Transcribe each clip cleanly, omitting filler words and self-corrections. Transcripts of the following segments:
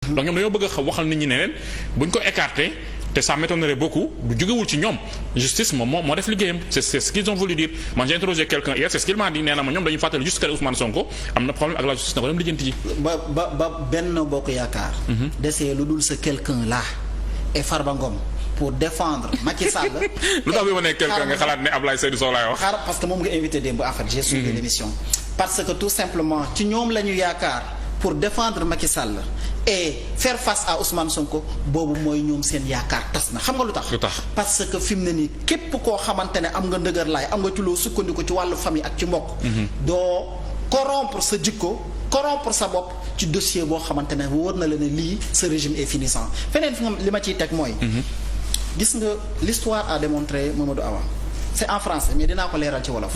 donc ñoom dañoo bëgg a waxal nit ñi ne leen buñ ko écarté te ça m'étonnerait beaucoup du jógewul ci ñoom justice moom moo def liggéeyam c'est ce qu'ils ont voulu dire man j'ai interrogé quelqu'un hier c'est ce qu'il m'a dit nee na ma ñoom dañuy fàttali juste que Ousmane Sonko am na problème ak la justice na ko dem lijjanti ji. ba Benno Bokk Yaakaar. desee lu dul sa quelqu'un là et Farba Ngom pour défendre Macky Sall. lu tax bi ma nekk quelqu'un nga xalaat ne Ablaye Seydou Sow laay wax. parce que moom nga invité démb en fait j'ai suivi l'émission parce que tout simplement ci ñoom la ñu yaakaar pour défendre Macky Sall et faire face à Ousmane Sonko boobu mooy ñoom seen yaakaar tas na xam nga lu tax. parce que fi mu ne nii képp koo xamante ne am nga ndëgër laay am nga ci loo sukkandiku ci wàllu famille ak ci mbokk. doo corrompre sa jikko corrompre sa bopp ci dossier boo xamante ne wóor na la ne lii ce régime est finissant feneen fi nga li ma ciy teg mooy. gis nga l'histoire a démontré Mamadou Awa c'est en français mais dinaa ko leeral ci wolof.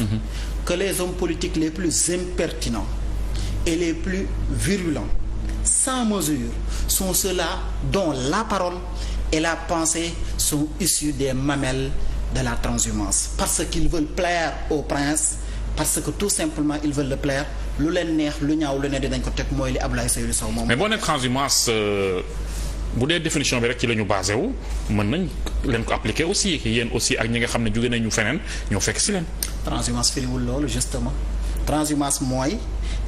que les hommes politiques les plus impertinents et les plus virulents sans mesure sont ceux-là dont la parole et la pensée sont issues des mamelles de la transhumance parce qu'ils veulent plaire au prince parce que tout simplement ils veulent le plaire lu leen neex lu ñaaw lu ne dinañ ko teg mooy li Abdoulaye Seydou Sow moom. mais boo nee transhumance bu dee définition bi rek ci la ñu basé wu mën nañ leen ko appliquer aussi yéen aussi ak ñi nga xam ne jóge nañu feneen ñoo fekk si leen. transhumance firiwul loolu justement transhumance mooy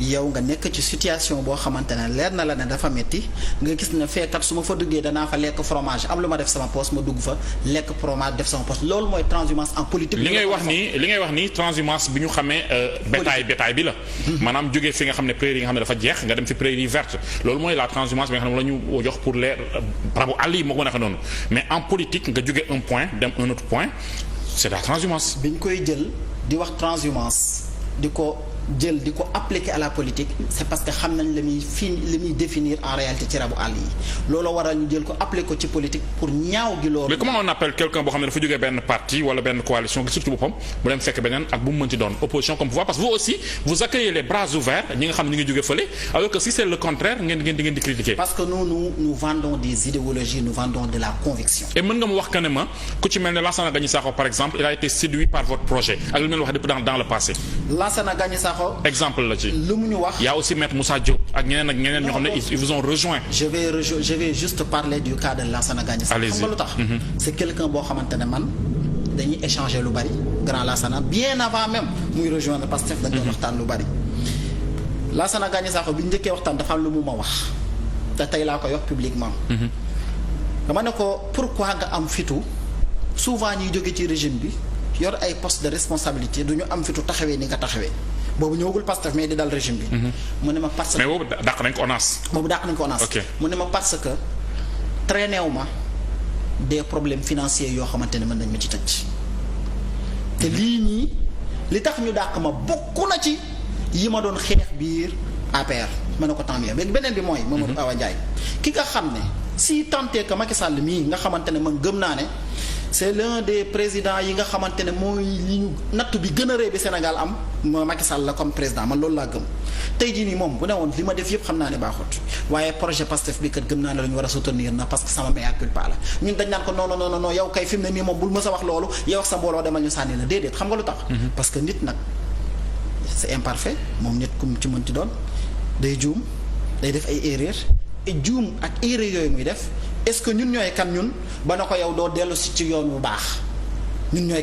yow nga nekk ci situation boo xamante ne leer na la ne dafa metti nga gis ne feekat su ma fa duggee danaa fa lekk fromage am lu ma def sama poche ma dugg fa lekk fromage def sama poche loolu mooy transhumance en politique. li ngay wax nii transhumance bi ñu xamee bétail bi la. maanaam jógee fi nga xam ne prairie yi nga xam ne dafa jeex nga dem fi prairie verte loolu mooy la transhumance bi nga xam ne la ñu jox pour les rabu àll yi moo ko mën a waxee noonu mais en politique nga jógee un point dem un autre point c'est la transhumance. bi ñu koy jël di wax transhumance di ko appliquer à la politique c'est parce que xam nañ li muy définir en réalité ci rabu àll yi loolu waral ñu jël ko appliquer ko ci politique pour ñaaw gi loolu. mais comment on appelle quelqu'un boo xam ne dafa jógee benn parti wala benn coalition gi surtout boppam bu dem fekk beneen ak bu mu mënti doon opposition comme pouvoir parce que vous aussi vous accueillez les bras ouverts ñi nga xam ne ñu ngi jógee fële alors que si c'est le contraire ngeen di critiquer. parce que nous vendons des idéologies nous vendons de la conviction. et mën nga ma wax que ne ma ku ci mel ne Lansana Gagny Sakho par exemple il a été séduit par votre projet ak li ngeen wax depuis dans le passé. Lansana Gagny Sakho exemple la ci. lu mu ñu wax. y a aussi maître Moussa Diop ak ñeneen ñoo xam ne ils vous ont rejoint. je vais juste parler du cas de Lansana Gagny Sakho. allez-y xam nga lu tax. c'est quelqu'un boo xamante ne man dañuy échanger lu bari grand Lansana bien avant même muy rejoindre Pastef dañ doon waxtaan lu bari. Lansana Gagny Sakho bi njëkkee waxtaan dafa am lu mu ma wax te tey laa koy wax publiquement. dama ne ko pourquoi nga am fitu souvent ñuy jóge ci régime bi yor ay poste de responsabilité du ñu am fitu taxawee ni nga taxawee. boobu ñëwagul Pastef mais di dal régime bi. mu ne ma parce que mais boobu dàq nañ ko ONAS. boobu dàq nañ ko ONAS. ok mu ne ma parce que traîné wu ma des problèmes financiers yoo xamante ne mën nañ ma ci tëj. te lii nii li tax ñu dàq ma bokk na ci yi ma doon xeex biir APR ma ne ko tant mieux beneen bi mooy. Mamadou Awa Ndiaye ki nga xam ne si tant est que Macky Sall mii nga xamante ne man gëm naa ne. c'est l'un des présidents yi nga xamante ne mooy li ñu natt bi gën a rëy bi Sénégal am Macky Sall la comme président man loolu laa gëm tey jii nii moom bu ne woon li ma def yëpp xam naa ne baaxut waaye projet Pastef bi kat gëm naa ne la ñu war a soutenir na parce que sama mea culpa la ñun dañ naan ko non yow kay fi mu ne nii moom bul mës a wax loolu yow ak sa mbooloo demal ñu sànni la déedéet xam nga lu tax. parce que nit nag c'est imparfait moom nit ku mu ci mënti doon day juum day def ay erreurs et juum ak erreurs yooyu muy def. est-ce que ñun ñooy kan ñun ba na ko yow doo dellu si ci yoon bu baax ñun ñooy